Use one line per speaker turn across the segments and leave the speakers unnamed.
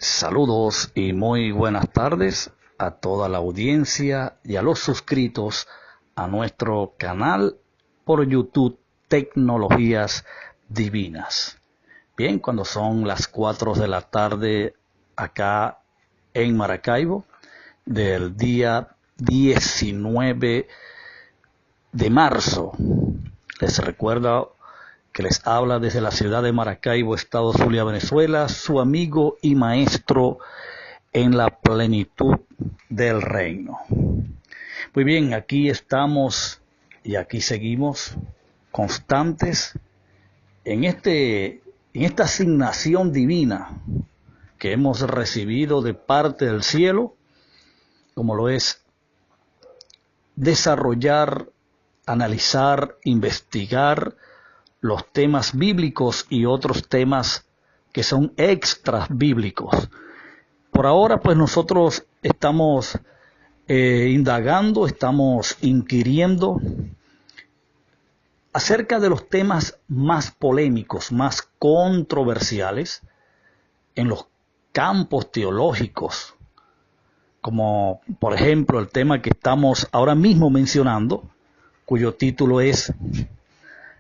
Saludos y muy buenas tardes a toda la audiencia y a los suscritos a nuestro canal por YouTube Tecnologías Divinas. Bien, cuando son las 4 de la tarde acá en Maracaibo del día 19 de marzo, les recuerdo que les habla desde la ciudad de Maracaibo, estado Zulia, Venezuela, su amigo y maestro en la plenitud del reino. Muy bien, aquí estamos y aquí seguimos constantes en esta asignación divina que hemos recibido de parte del cielo, como lo es desarrollar, analizar, investigar los temas bíblicos y otros temas que son extras bíblicos. Por ahora, pues nosotros estamos indagando, estamos inquiriendo acerca de los temas más polémicos, más controversiales en los campos teológicos, como por ejemplo el tema que estamos ahora mismo mencionando, cuyo título es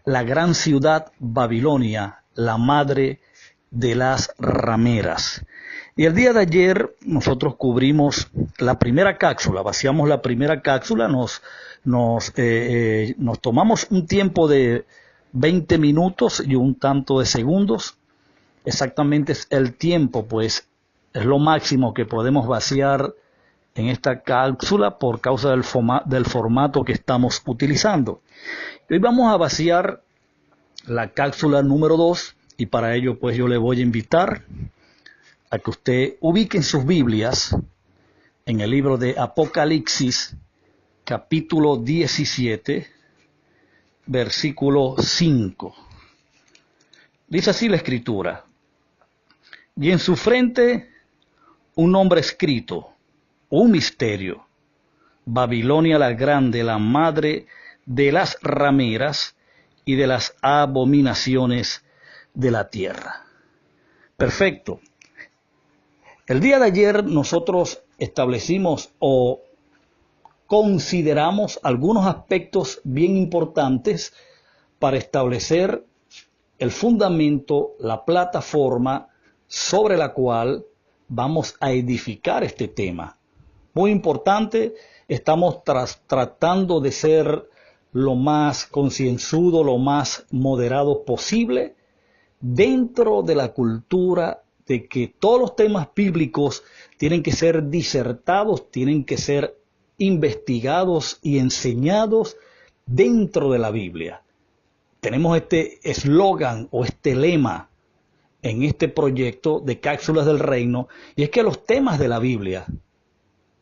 La gran ciudad Babilonia, la madre de las rameras. Y el día de ayer nosotros cubrimos la primera cápsula, vaciamos la primera cápsula, nos tomamos un tiempo de 20 minutos y un tanto de segundos. Exactamente es el tiempo, pues es lo máximo que podemos vaciar en esta cápsula por causa del formato que estamos utilizando. Hoy vamos a vaciar la cápsula número 2 y para ello pues yo le voy a invitar a que usted ubique en sus Biblias en el libro de Apocalipsis capítulo 17 versículo 5. Dice así la escritura: y en su frente un nombre escrito, un misterio, Babilonia la grande, la madre de las rameras y de las abominaciones de la tierra. Perfecto. El día de ayer nosotros establecimos o consideramos algunos aspectos bien importantes para establecer el fundamento, la plataforma sobre la cual vamos a edificar este tema. Muy importante, estamos tratando de ser lo más concienzudo, lo más moderado posible, dentro de la cultura de que todos los temas bíblicos tienen que ser disertados, tienen que ser investigados y enseñados dentro de la Biblia. Tenemos este eslogan o este lema en este proyecto de Cápsulas del Reino, y es que los temas de la Biblia,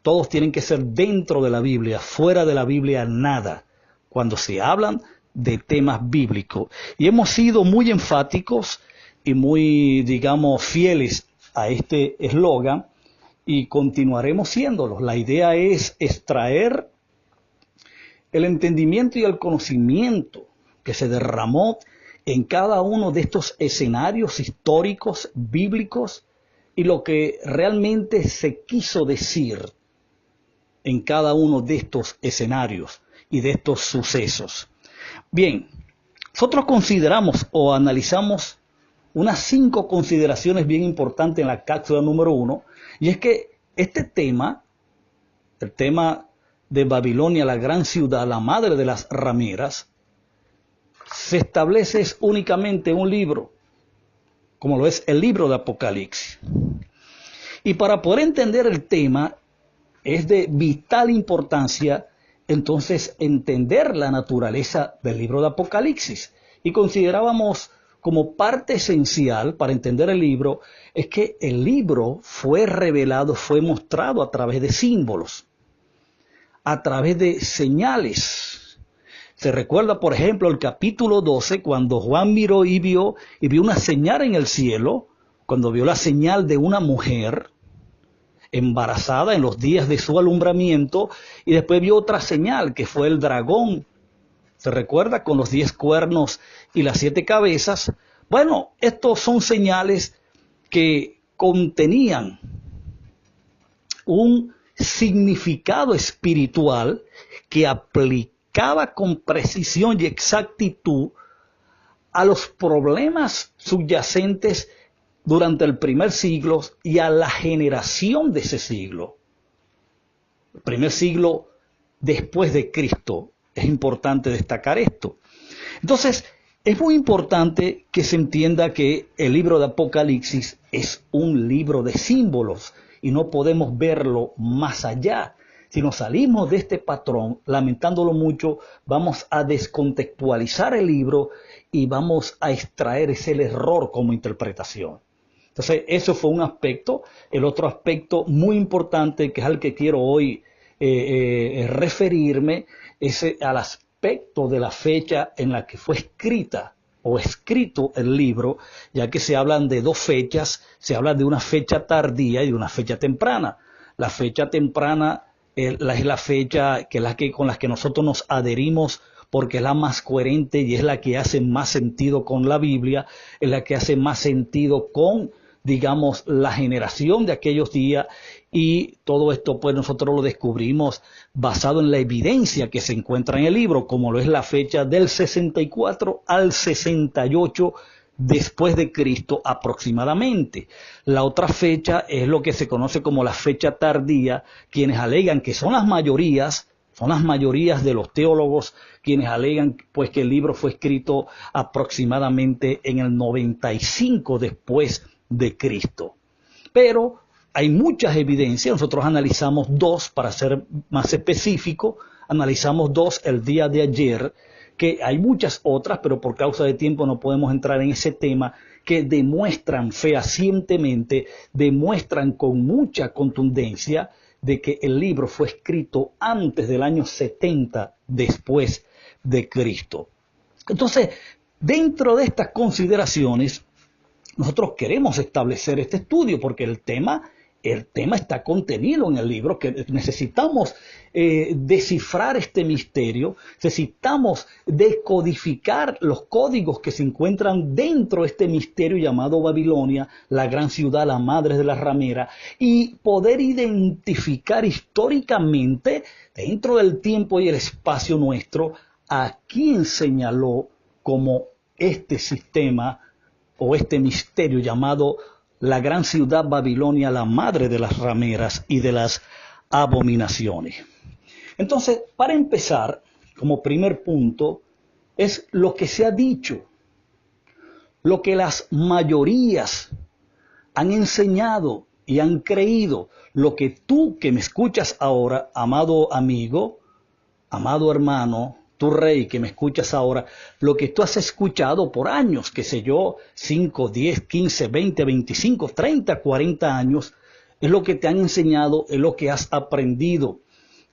todos tienen que ser dentro de la Biblia, fuera de la Biblia nada, cuando se hablan de temas bíblicos. Y hemos sido muy enfáticos y muy, digamos, fieles a este eslogan y continuaremos siéndolos. La idea es extraer el entendimiento y el conocimiento que se derramó en cada uno de estos escenarios históricos, bíblicos, y lo que realmente se quiso decir en cada uno de estos escenarios y de estos sucesos. Bien, nosotros consideramos o analizamos unas 5 consideraciones bien importantes en la cápsula número 1, y es que este tema, el tema de Babilonia, la gran ciudad, la madre de las rameras, se establece únicamente en un libro, como lo es el libro de Apocalipsis. Y para poder entender el tema es de vital importancia entonces entender la naturaleza del libro de Apocalipsis. Y considerábamos como parte esencial para entender el libro es que el libro fue revelado, fue mostrado a través de símbolos, a través de señales. Se recuerda, por ejemplo, el capítulo 12, cuando Juan miró y vio una señal en el cielo, cuando vio la señal de una mujer embarazada en los días de su alumbramiento, y después vio otra señal que fue el dragón. ¿Se recuerda? Con los 10 cuernos y las 7 cabezas. Bueno, estos son señales que contenían un significado espiritual que aplicaba con precisión y exactitud a los problemas subyacentes durante el primer siglo y a la generación de ese siglo. El primer siglo después de Cristo. Es importante destacar esto. Entonces, es muy importante que se entienda que el libro de Apocalipsis es un libro de símbolos y no podemos verlo más allá. Si nos salimos de este patrón, lamentándolo mucho, vamos a descontextualizar el libro y vamos a extraer ese error como interpretación. Entonces, eso fue un aspecto. El otro aspecto muy importante, que es al que quiero hoy referirme, es al aspecto de la fecha en la que fue escrita o escrito el libro, ya que se hablan de dos fechas, se habla de una fecha tardía y de una fecha temprana. La fecha temprana es la fecha con la que nosotros nos adherimos porque es la más coherente y es la que hace más sentido con la Biblia, es la que hace más sentido con, digamos, la generación de aquellos días, y todo esto pues nosotros lo descubrimos basado en la evidencia que se encuentra en el libro, como lo es la fecha del 64 al 68 después de Cristo aproximadamente. La otra fecha es lo que se conoce como la fecha tardía, quienes alegan que son las mayorías de los teólogos, quienes alegan pues que el libro fue escrito aproximadamente en el 95 después de Cristo. Pero hay muchas evidencias, nosotros analizamos dos, para ser más específico, analizamos dos el día de ayer, que hay muchas otras, pero por causa de tiempo no podemos entrar en ese tema, que demuestran fehacientemente, demuestran con mucha contundencia de que el libro fue escrito antes del año 70 después de Cristo. Entonces, dentro de estas consideraciones, nosotros queremos establecer este estudio porque el tema está contenido en el libro, que necesitamos descifrar este misterio, necesitamos decodificar los códigos que se encuentran dentro de este misterio llamado Babilonia, la gran ciudad, la madre de las rameras, y poder identificar históricamente, dentro del tiempo y el espacio nuestro, a quién señaló como este sistema o este misterio llamado la gran ciudad Babilonia, la madre de las rameras y de las abominaciones. Entonces, para empezar, como primer punto, es lo que se ha dicho, lo que las mayorías han enseñado y han creído, lo que tú que me escuchas ahora, amado amigo, amado hermano, tu rey que me escuchas ahora, lo que tú has escuchado por años, qué sé yo, 5, 10, 15, 20, 25, 30, 40 años, es lo que te han enseñado, es lo que has aprendido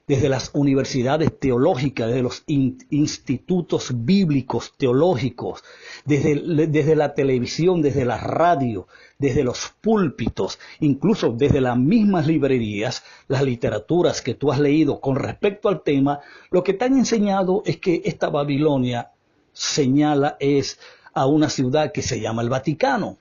desde las universidades teológicas, desde los institutos bíblicos teológicos, desde la televisión, desde la radio, desde los púlpitos, incluso desde las mismas librerías, las literaturas que tú has leído con respecto al tema, lo que te han enseñado es que esta Babilonia señala es a una ciudad que se llama el Vaticano.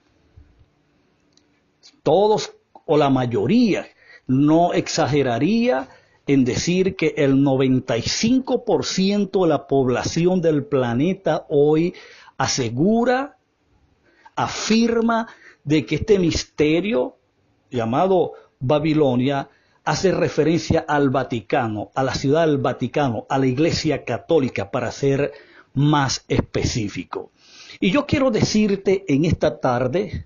Todos o la mayoría, no exageraría en decir que el 95% de la población del planeta hoy asegura, afirma de que este misterio llamado Babilonia hace referencia al Vaticano, a la ciudad del Vaticano, a la Iglesia Católica, para ser más específico. Y yo quiero decirte en esta tarde,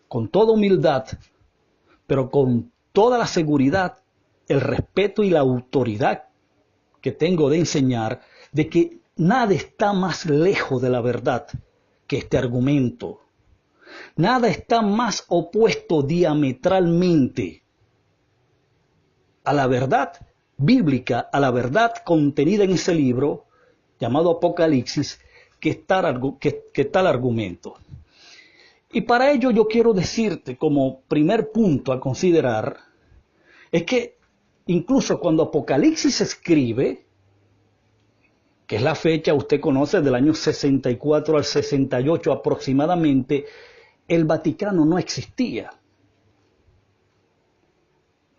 con toda humildad, pero con toda la seguridad, el respeto y la autoridad que tengo de enseñar, de que nada está más lejos de la verdad que este argumento. Nada está más opuesto diametralmente a la verdad bíblica, a la verdad contenida en ese libro llamado Apocalipsis, que tal argumento. Y para ello yo quiero decirte como primer punto a considerar, es que incluso cuando Apocalipsis se escribe, que es la fecha, usted conoce, del año 64 al 68 aproximadamente, el Vaticano no existía.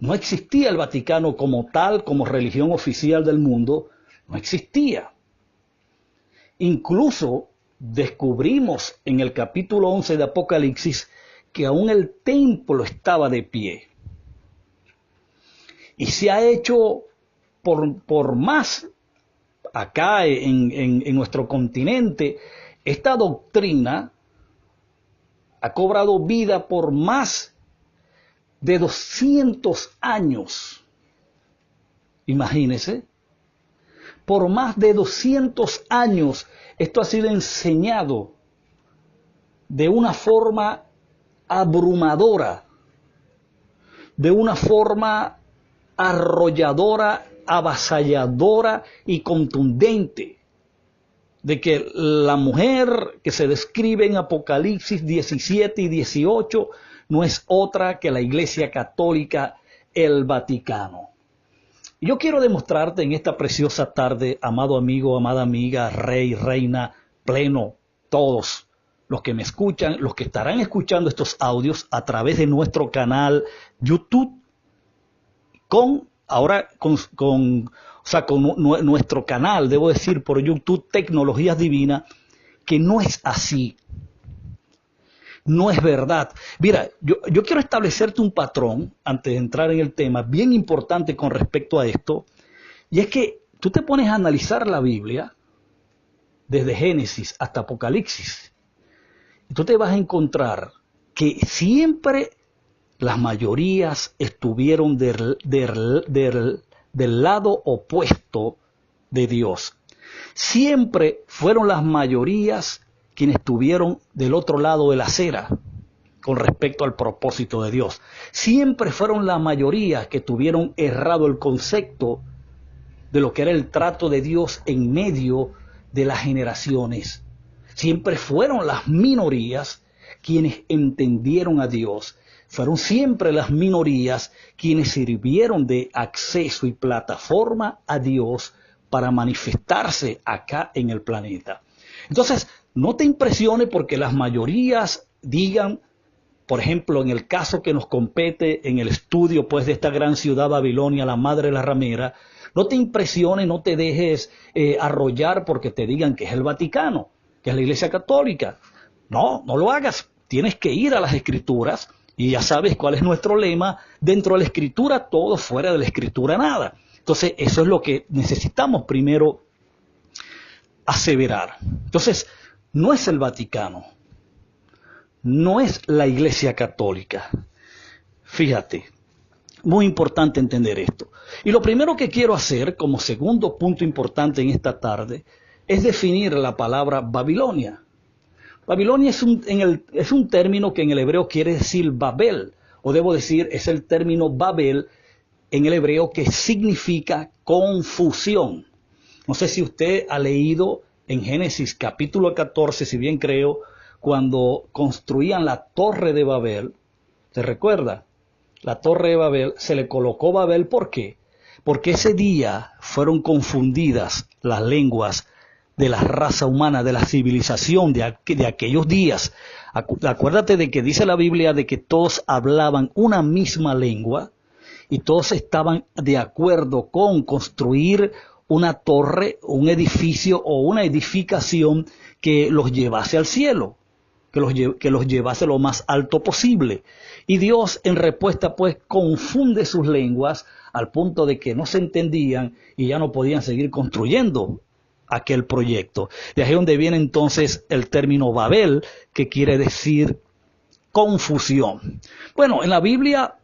No existía el Vaticano como tal, como religión oficial del mundo, no existía. Incluso descubrimos en el capítulo 11 de Apocalipsis que aún el templo estaba de pie. Y se ha hecho por más acá en nuestro continente, esta doctrina ha cobrado vida por más de 200 años. Imagínense, por más de 200 años esto ha sido enseñado de una forma abrumadora, de una forma arrolladora, avasalladora y contundente, de que la mujer que se describe en Apocalipsis 17 y 18 no es otra que la Iglesia Católica, el Vaticano. Y yo quiero demostrarte en esta preciosa tarde, amado amigo, amada amiga, rey, reina, pleno, todos los que me escuchan, los que estarán escuchando estos audios a través de nuestro canal YouTube, con nuestro canal, debo decir, por YouTube, Tecnologías Divinas, que no es así. No es verdad. Mira, yo quiero establecerte un patrón, antes de entrar en el tema, bien importante con respecto a esto, y es que tú te pones a analizar la Biblia, desde Génesis hasta Apocalipsis, y tú te vas a encontrar que siempre las mayorías estuvieron del lado opuesto de Dios. Siempre fueron las mayorías quienes estuvieron del otro lado de la acera con respecto al propósito de Dios. Siempre fueron la mayoría que tuvieron errado el concepto de lo que era el trato de Dios en medio de las generaciones. Siempre fueron las minorías quienes entendieron a Dios. Fueron siempre las minorías quienes sirvieron de acceso y plataforma a Dios para manifestarse acá en el planeta. Entonces, no te impresione porque las mayorías digan, por ejemplo, en el caso que nos compete en el estudio pues de esta gran ciudad Babilonia, la madre de la ramera, no te impresione, no te dejes arrollar porque te digan que es el Vaticano, que es la Iglesia Católica. No, no lo hagas. Tienes que ir a las Escrituras y ya sabes cuál es nuestro lema. Dentro de la Escritura todo, fuera de la Escritura nada. Entonces, eso es lo que necesitamos primero aseverar. Entonces, no es el Vaticano, no es la Iglesia Católica. Fíjate, muy importante entender esto. Y lo primero que quiero hacer, como segundo punto importante en esta tarde, es definir la palabra Babilonia. Babilonia es un término que en el hebreo quiere decir Babel, o debo decir, es el término Babel en el hebreo que significa confusión. No sé si usted ha leído en Génesis capítulo 14, si bien creo, cuando construían la Torre de Babel. ¿Se recuerda? La Torre de Babel se le colocó Babel, ¿por qué? Porque ese día fueron confundidas las lenguas de la raza humana, de la civilización de aquellos días. Acuérdate de que dice la Biblia de que todos hablaban una misma lengua y todos estaban de acuerdo con construir una torre, un edificio o una edificación que los llevase al cielo, que los llevase lo más alto posible. Y Dios en respuesta pues confunde sus lenguas al punto de que no se entendían y ya no podían seguir construyendo aquel proyecto. De ahí donde viene entonces el término Babel, que quiere decir confusión. Bueno, en la Biblia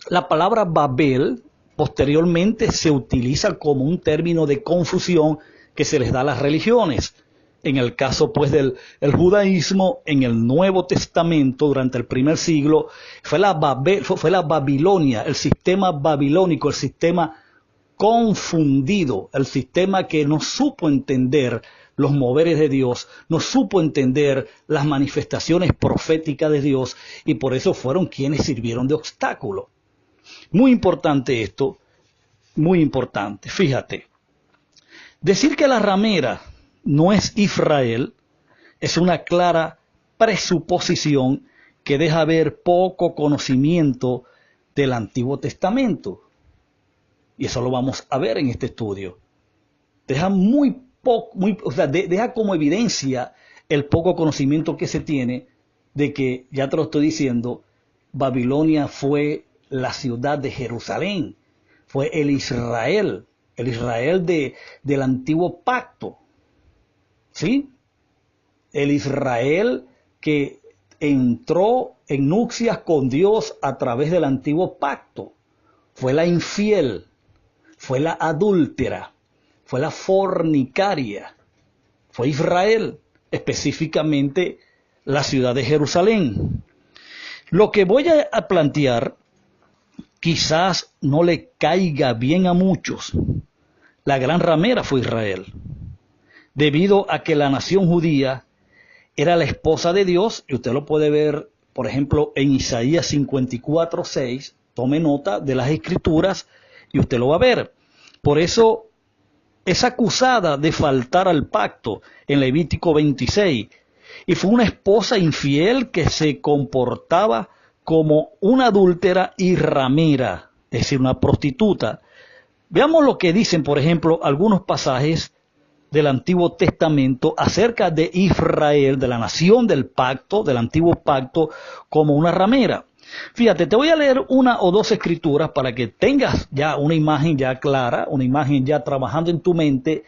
la palabra Babel posteriormente se utiliza como un término de confusión que se les da a las religiones. En el caso pues del judaísmo, en el Nuevo Testamento, durante el primer siglo, fue la Babilonia, el sistema babilónico, el sistema confundido, el sistema que no supo entender los moveres de Dios, no supo entender las manifestaciones proféticas de Dios, y por eso fueron quienes sirvieron de obstáculo. Muy importante esto, muy importante. Fíjate, decir que la ramera no es Israel es una clara presuposición que deja ver poco conocimiento del Antiguo Testamento. Y eso lo vamos a ver en este estudio. Deja deja como evidencia el poco conocimiento que se tiene de que, ya te lo estoy diciendo, Babilonia fue la ciudad de Jerusalén, fue el Israel del antiguo pacto, ¿sí? El Israel que entró en nupcias con Dios a través del antiguo pacto, fue la infiel, fue la adúltera, fue la fornicaria, fue Israel, específicamente la ciudad de Jerusalén. Lo que voy a plantear quizás no le caiga bien a muchos. La gran ramera fue Israel, debido a que la nación judía era la esposa de Dios, y usted lo puede ver, por ejemplo, en Isaías 54:6, tome nota de las escrituras y usted lo va a ver. Por eso es acusada de faltar al pacto en Levítico 26, y fue una esposa infiel que se comportaba como una adúltera y ramera, es decir, una prostituta. Veamos lo que dicen, por ejemplo, algunos pasajes del Antiguo Testamento acerca de Israel, de la nación del pacto, del antiguo pacto, como una ramera. Fíjate, te voy a leer una o dos escrituras para que tengas ya una imagen ya clara, una imagen ya trabajando en tu mente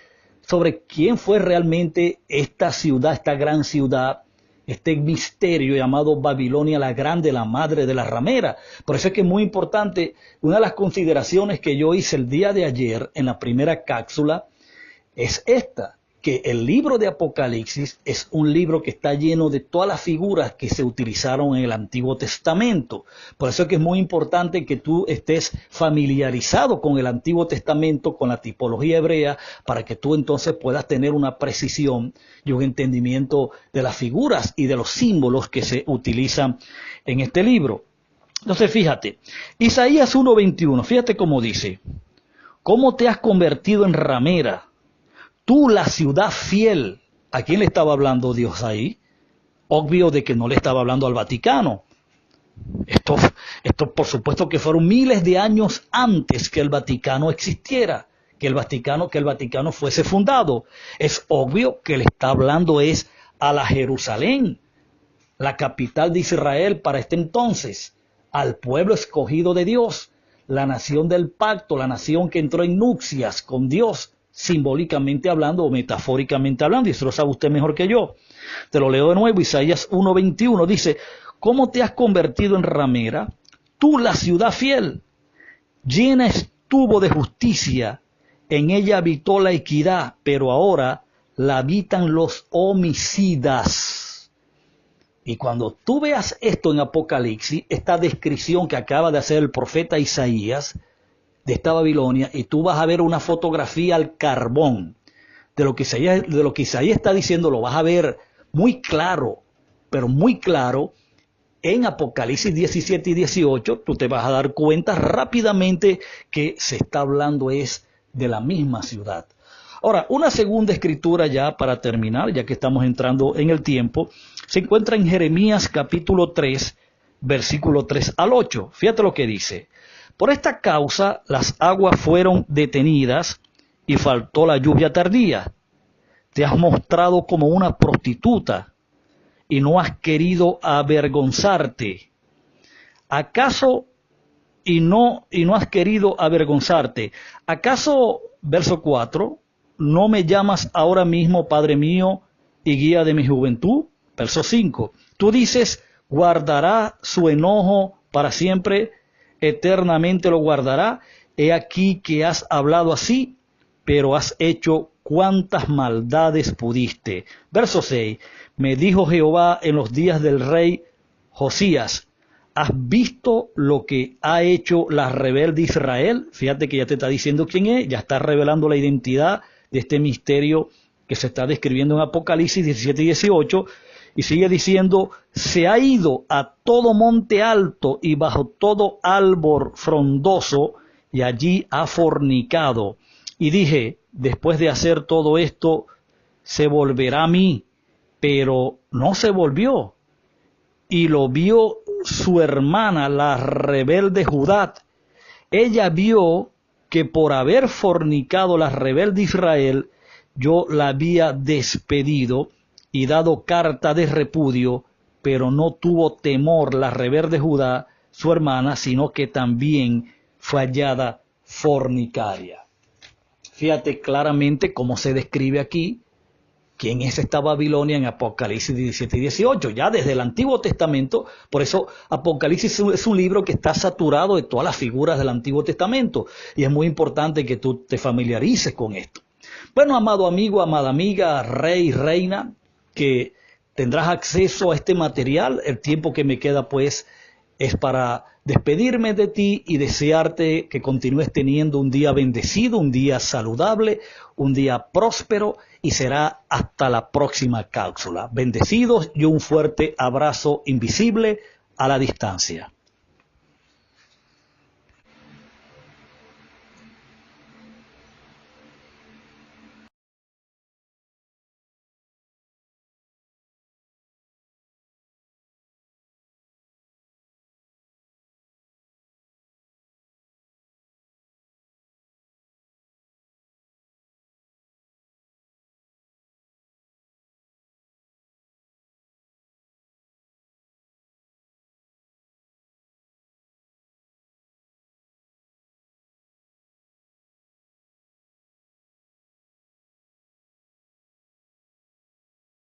sobre quién fue realmente esta ciudad, esta gran ciudad, este misterio llamado Babilonia la Grande, la madre de la ramera. Por eso es que es muy importante, una de las consideraciones que yo hice el día de ayer en la primera cápsula es esta, que el libro de Apocalipsis es un libro que está lleno de todas las figuras que se utilizaron en el Antiguo Testamento. Por eso es que es muy importante que tú estés familiarizado con el Antiguo Testamento, con la tipología hebrea, para que tú entonces puedas tener una precisión y un entendimiento de las figuras y de los símbolos que se utilizan en este libro. Entonces fíjate, Isaías 1:21, fíjate cómo dice: ¿cómo te has convertido en ramera? Tú, la ciudad fiel. ¿A quién le estaba hablando Dios ahí? Obvio de que no le estaba hablando al Vaticano. Esto por supuesto que fueron miles de años antes que el Vaticano existiera, que el Vaticano fuese fundado. Es obvio que le está hablando es a la Jerusalén, la capital de Israel para este entonces, al pueblo escogido de Dios, la nación del pacto, la nación que entró en nupcias con Dios, simbólicamente hablando o metafóricamente hablando, y eso lo sabe usted mejor que yo. Te lo leo de nuevo, Isaías 1:21 dice: ¿cómo te has convertido en ramera? Tú, la ciudad fiel, llena estuvo de justicia, en ella habitó la equidad, pero ahora la habitan los homicidas. Y cuando tú veas esto en Apocalipsis, esta descripción que acaba de hacer el profeta Isaías de esta Babilonia, y tú vas a ver una fotografía al carbón de lo que Isaías está diciendo, lo vas a ver muy claro, pero muy claro en Apocalipsis 17 y 18. Tú te vas a dar cuenta rápidamente que se está hablando es de la misma ciudad. Ahora, una segunda escritura ya para terminar, ya que estamos entrando en el tiempo, se encuentra en Jeremías capítulo 3, versículo 3 al 8. Fíjate lo que dice: por esta causa las aguas fueron detenidas y faltó la lluvia tardía. Te has mostrado como una prostituta y no has querido avergonzarte. ¿Acaso y no has querido avergonzarte? ¿Acaso, verso 4, no me llamas ahora mismo Padre mío y guía de mi juventud? Verso 5, tú dices: guardará su enojo para siempre, eternamente lo guardará. He aquí que has hablado así, pero has hecho cuantas maldades pudiste. Verso 6, me dijo Jehová en los días del rey Josías: ¿has visto lo que ha hecho la rebelde Israel? Fíjate que ya te está diciendo quién es, ya está revelando la identidad de este misterio que se está describiendo en Apocalipsis 17 y 18. Y sigue diciendo: se ha ido a todo monte alto y bajo todo árbol frondoso, y allí ha fornicado. Y dije: después de hacer todo esto, se volverá a mí, pero no se volvió. y lo vio su hermana, la rebelde Judá. Ella vio que por haber fornicado la rebelde Israel, yo la había despedido y dado carta de repudio, pero no tuvo temor la rebelde Judá, su hermana, sino que también fue hallada fornicaria. Fíjate claramente cómo se describe aquí quién es esta Babilonia en Apocalipsis 17 y 18, ya desde el Antiguo Testamento. Por eso Apocalipsis es un libro que está saturado de todas las figuras del Antiguo Testamento, y es muy importante que tú te familiarices con esto. Bueno, amado amigo, amada amiga, rey, reina, que tendrás acceso a este material. El tiempo que me queda pues es para despedirme de ti y desearte que continúes teniendo un día bendecido, un día saludable, un día próspero, y será hasta la próxima cápsula. Bendecidos y un fuerte abrazo invisible a la distancia.